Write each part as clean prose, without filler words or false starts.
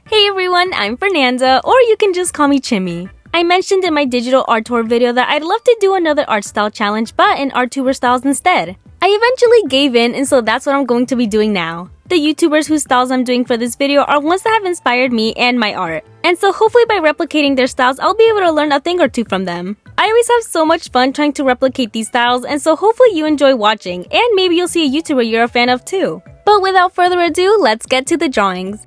Hey everyone, I'm Fernanda, or you can just call me Chimmy. I mentioned in my digital art tour video that I'd love to do another art style challenge, but in ArtTuber styles instead. I eventually gave in, and so that's what I'm going to be doing now. The YouTubers whose styles I'm doing for this video are ones that have inspired me and my art. And so hopefully by replicating their styles, I'll be able to learn a thing or two from them. I always have so much fun trying to replicate these styles, and so hopefully you enjoy watching, and maybe you'll see a YouTuber you're a fan of too. But without further ado, let's get to the drawings.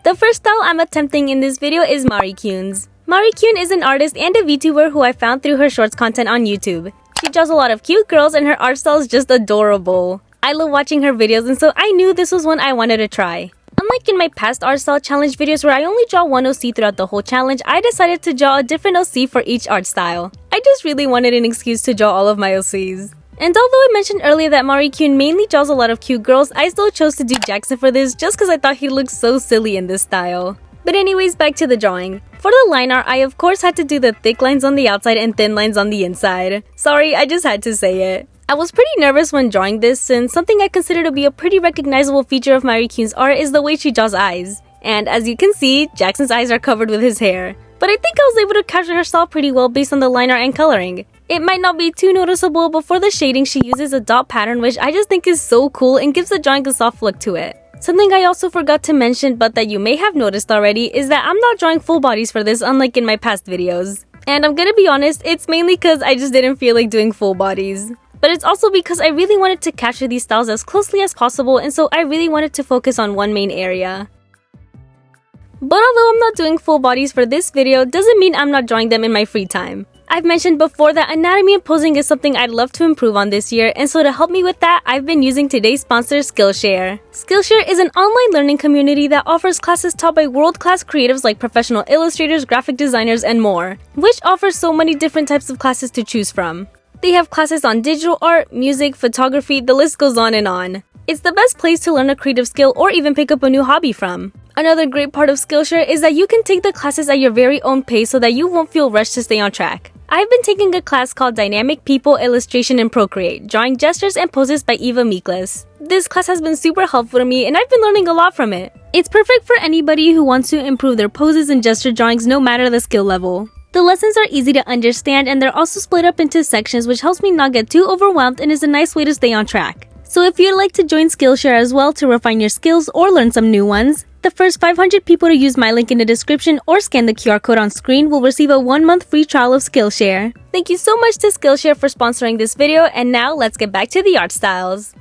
The first style I'm attempting in this video is MY Cunes. MY Cune is an artist and a VTuber who I found through her shorts content on YouTube. She draws a lot of cute girls and her art style is just adorable. I love watching her videos, and so I knew this was one I wanted to try. Unlike in my past art style challenge videos where I only draw one OC throughout the whole challenge, I decided to draw a different OC for each art style. I just really wanted an excuse to draw all of my OCs. And although I mentioned earlier that MY Cune mainly draws a lot of cute girls, I still chose to do Jackson for this just because I thought he looked so silly in this style. But anyways, back to the drawing. For the line art, I of course had to do the thick lines on the outside and thin lines on the inside. Sorry, I just had to say it. I was pretty nervous when drawing this since something I consider to be a pretty recognizable feature of MY Cune's art is the way she draws eyes. And as you can see, Jackson's eyes are covered with his hair. But I think I was able to capture her style pretty well based on the line art and coloring. It might not be too noticeable, but for the shading she uses a dot pattern which I just think is so cool and gives the drawing a soft look to it. Something I also forgot to mention but that you may have noticed already is that I'm not drawing full bodies for this unlike in my past videos. And I'm gonna be honest, it's mainly cause I just didn't feel like doing full bodies. But it's also because I really wanted to capture these styles as closely as possible, and so I really wanted to focus on one main area. But although I'm not doing full bodies for this video, doesn't mean I'm not drawing them in my free time. I've mentioned before that anatomy and posing is something I'd love to improve on this year, and so to help me with that, I've been using today's sponsor, Skillshare. Skillshare is an online learning community that offers classes taught by world-class creatives like professional illustrators, graphic designers, and more, which offers so many different types of classes to choose from. They have classes on digital art, music, photography, the list goes on and on. It's the best place to learn a creative skill or even pick up a new hobby from. Another great part of Skillshare is that you can take the classes at your very own pace so that you won't feel rushed to stay on track. I've been taking a class called Dynamic People, Illustration, and Procreate, Drawing Gestures and Poses by Eva Miklas. This class has been super helpful to me and I've been learning a lot from it. It's perfect for anybody who wants to improve their poses and gesture drawings no matter the skill level. The lessons are easy to understand and they're also split up into sections, which helps me not get too overwhelmed and is a nice way to stay on track. So if you'd like to join Skillshare as well to refine your skills or learn some new ones, the first 500 people to use my link in the description or scan the QR code on screen will receive a 1-month free trial of Skillshare. Thank you so much to Skillshare for sponsoring this video, and now let's get back to the art styles.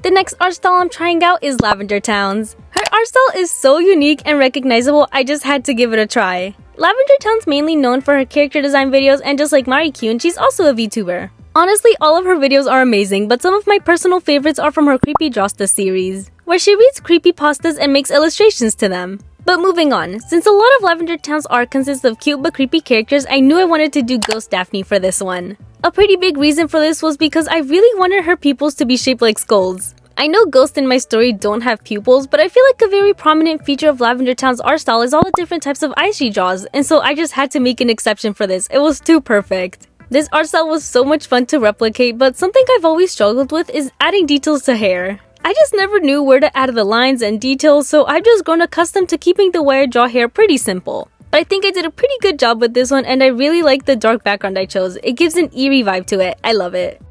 The next art style I'm trying out is Lavender Town's. Her art style is so unique and recognizable, I just had to give it a try. Lavender Town's mainly known for her character design videos, and just like MY Cune, she's also a VTuber. Honestly, all of her videos are amazing, but some of my personal favorites are from her Creepy Drosta series, where she reads creepypastas and makes illustrations to them. But moving on, since a lot of Lavender Town's art consists of cute but creepy characters, I knew I wanted to do Ghost Daphne for this one. A pretty big reason for this was because I really wanted her pupils to be shaped like skulls. I know ghosts in my story don't have pupils, but I feel like a very prominent feature of Lavender Town's art style is all the different types of eyes she draws, and so I just had to make an exception for this. It was too perfect. This art style was so much fun to replicate, but something I've always struggled with is adding details to hair. I just never knew where to add the lines and details, so I've just grown accustomed to keeping the way I draw hair pretty simple. But I think I did a pretty good job with this one, and I really like the dark background I chose. It gives an eerie vibe to it. I love it.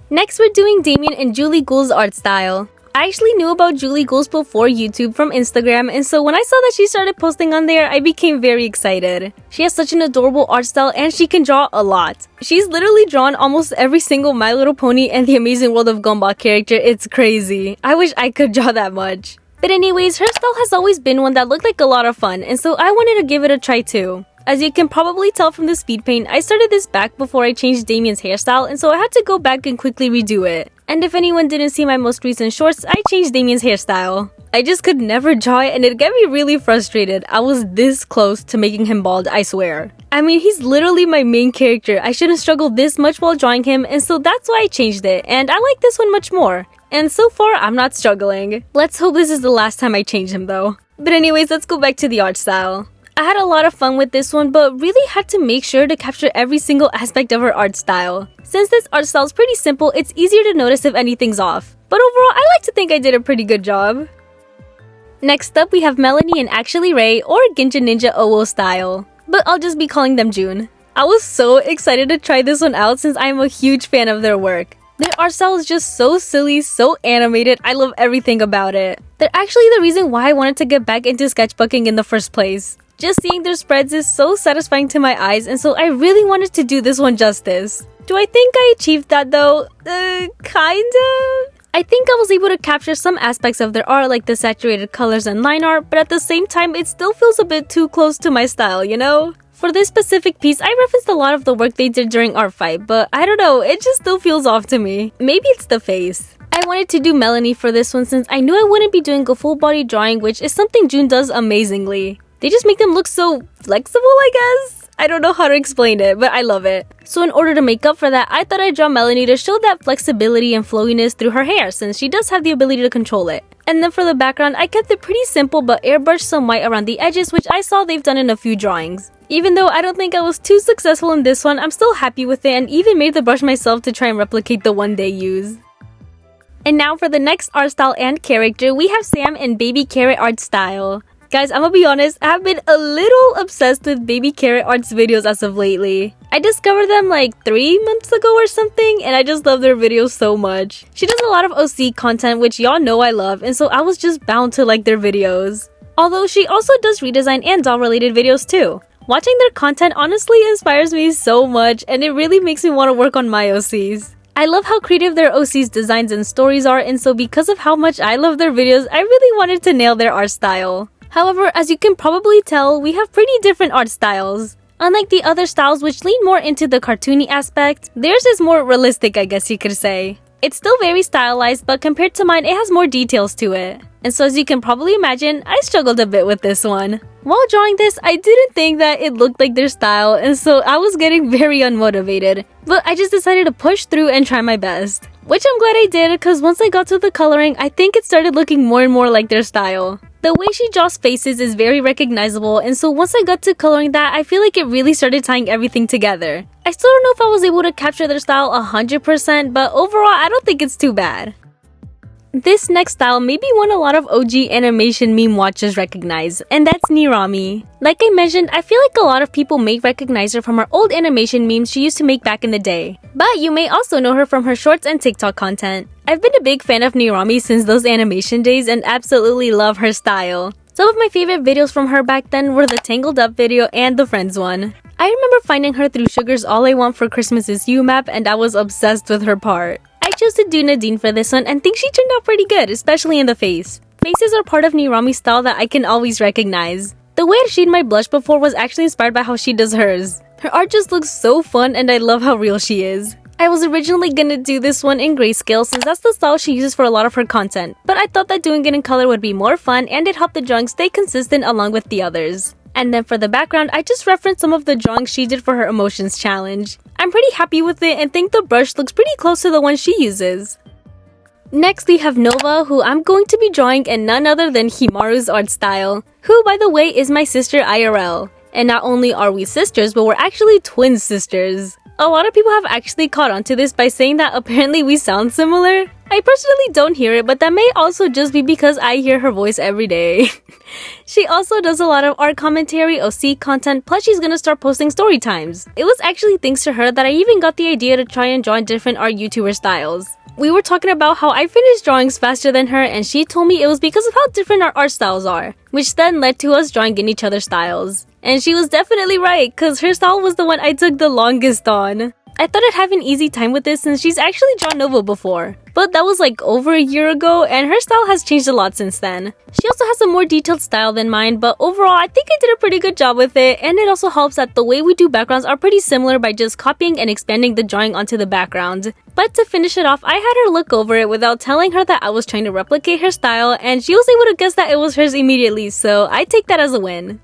Next, we're doing Damien and Julie Ghouls' art style. I actually knew about Julie Ghouls before YouTube from Instagram, and so when I saw that she started posting on there, I became very excited. She has such an adorable art style and she can draw a lot. She's literally drawn almost every single My Little Pony and The Amazing World of Gumball character. It's crazy. I wish I could draw that much. But anyways, her style has always been one that looked like a lot of fun, and so I wanted to give it a try too. As you can probably tell from the speed paint, I started this back before I changed Damien's hairstyle, and so I had to go back and quickly redo it. And if anyone didn't see my most recent shorts, I changed Damien's hairstyle. I just could never draw it and it got me really frustrated. I was this close to making him bald, I swear. I mean, he's literally my main character. I shouldn't struggle this much while drawing him, and so that's why I changed it, and I like this one much more. And so far, I'm not struggling. Let's hope this is the last time I change him though. But anyways, let's go back to the art style. I had a lot of fun with this one, but really had to make sure to capture every single aspect of her art style. Since this art style is pretty simple, it's easier to notice if anything's off. But overall, I like to think I did a pretty good job. Next up, we have Melanie and Actually Ray, or Ginja Ninja Owo style, but I'll just be calling them June. I was so excited to try this one out since I'm a huge fan of their work. Their art style is just so silly, so animated, I love everything about it. They're actually the reason why I wanted to get back into sketchbooking in the first place. Just seeing their spreads is so satisfying to my eyes, and so I really wanted to do this one justice. Do I think I achieved that though? Kinda? I think I was able to capture some aspects of their art like the saturated colors and line art, but at the same time it still feels a bit too close to my style, you know? For this specific piece, I referenced a lot of the work they did during Art Fight, but I don't know, it just still feels off to me. Maybe it's the face. I wanted to do Melanie for this one since I knew I wouldn't be doing a full body drawing, which is something June does amazingly. They just make them look so flexible, I guess? I don't know how to explain it, but I love it. So in order to make up for that, I thought I'd draw Melanie to show that flexibility and flowiness through her hair since she does have the ability to control it. And then for the background, I kept it pretty simple but airbrushed some white around the edges, which I saw they've done in a few drawings. Even though I don't think I was too successful in this one, I'm still happy with it and even made the brush myself to try and replicate the one they use. And now for the next art style and character, we have Sam in Baby Carrot art style. Guys, I'm gonna be honest, I've been a little obsessed with Baby Carrot Art's videos as of lately. I discovered them like 3 months ago or something, and I just love their videos so much. She does a lot of OC content, which y'all know I love, and so I was just bound to like their videos. Although she also does redesign and doll related videos too. Watching their content honestly inspires me so much, and it really makes me want to work on my OCs. I love how creative their OCs designs and stories are, and so because of how much I love their videos, I really wanted to nail their art style. However, as you can probably tell, we have pretty different art styles. Unlike the other styles which lean more into the cartoony aspect, theirs is more realistic, I guess you could say. It's still very stylized, but compared to mine, it has more details to it. And so as you can probably imagine, I struggled a bit with this one. While drawing this, I didn't think that it looked like their style, and so I was getting very unmotivated. But I just decided to push through and try my best. Which I'm glad I did, because once I got to the coloring, I think it started looking more and more like their style. The way she draws faces is very recognizable, and so once I got to coloring that, I feel like it really started tying everything together. I still don't know if I was able to capture their style 100%, but overall, I don't think it's too bad. This next style may be one a lot of OG animation meme watchers recognize, and that's Nami. Like I mentioned, I feel like a lot of people may recognize her from her old animation memes she used to make back in the day. But you may also know her from her shorts and TikTok content. I've been a big fan of Nami since those animation days and absolutely love her style. Some of my favorite videos from her back then were the Tangled Up video and the Friends one. I remember finding her through Sugar's All I Want for Christmas Is You map, and I was obsessed with her part. I chose to do Nadine for this one and think she turned out pretty good, especially in the face. Faces are part of Nami's style that I can always recognize. The way I shaded my blush before was actually inspired by how she does hers. Her art just looks so fun and I love how real she is. I was originally gonna do this one in grayscale since that's the style she uses for a lot of her content, but I thought that doing it in color would be more fun and it helped the drawing stay consistent along with the others. And then for the background, I just referenced some of the drawings she did for her emotions challenge. I'm pretty happy with it and think the brush looks pretty close to the one she uses. Next, we have Nova, who I'm going to be drawing in none other than Ximarru's art style, who, by the way, is my sister IRL. And not only are we sisters, but we're actually twin sisters. A lot of people have actually caught on to this by saying that apparently we sound similar. I personally don't hear it, but that may also just be because I hear her voice every day. She also does a lot of art commentary, OC content, plus she's gonna start posting story times. It was actually thanks to her that I even got the idea to try and draw different art YouTuber styles. We were talking about how I finished drawings faster than her, and she told me it was because of how different our art styles are, which then led to us drawing in each other's styles. And she was definitely right, cause her style was the one I took the longest on. I thought I'd have an easy time with this since she's actually drawn Nova before. But that was like over a year ago, and her style has changed a lot since then. She also has a more detailed style than mine, but overall I think I did a pretty good job with it, and it also helps that the way we do backgrounds are pretty similar by just copying and expanding the drawing onto the background. But to finish it off, I had her look over it without telling her that I was trying to replicate her style, and she was able to guess that it was hers immediately, so I take that as a win.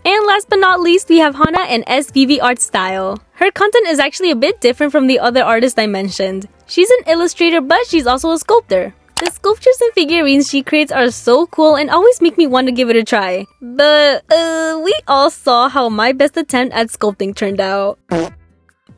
And last but not least, we have Hana in SVV Art style. Her content is actually a bit different from the other artists I mentioned. She's an illustrator, but she's also a sculptor. The sculptures and figurines she creates are so cool and always make me want to give it a try. But, we all saw how my best attempt at sculpting turned out.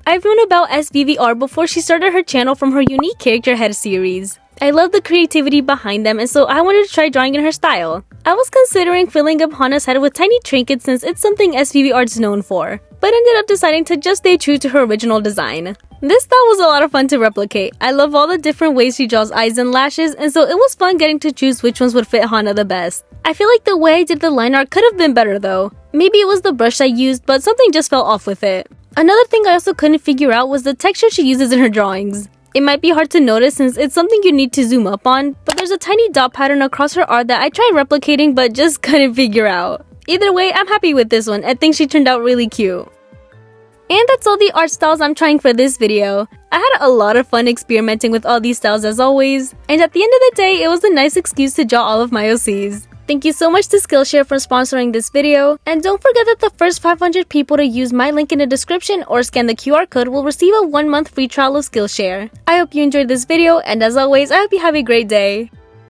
I've known about SVV Art before she started her channel from her unique character head series. I love the creativity behind them, and so I wanted to try drawing in her style. I was considering filling up Hana's head with tiny trinkets since it's something SVV Art's known for, but ended up deciding to just stay true to her original design. This style was a lot of fun to replicate. I love all the different ways she draws eyes and lashes, and so it was fun getting to choose which ones would fit Hana the best. I feel like the way I did the line art could have been better though. Maybe it was the brush I used, but something just fell off with it. Another thing I also couldn't figure out was the texture she uses in her drawings. It might be hard to notice since it's something you need to zoom up on, but there's a tiny dot pattern across her art that I tried replicating but just couldn't figure out. Either way, I'm happy with this one. I think she turned out really cute. And that's all the art styles I'm trying for this video. I had a lot of fun experimenting with all these styles as always, and at the end of the day, it was a nice excuse to draw all of my OCs. Thank you so much to Skillshare for sponsoring this video, and don't forget that the first 500 people to use my link in the description or scan the QR code will receive a 1-month free trial of Skillshare. I hope you enjoyed this video, and as always, I hope you have a great day.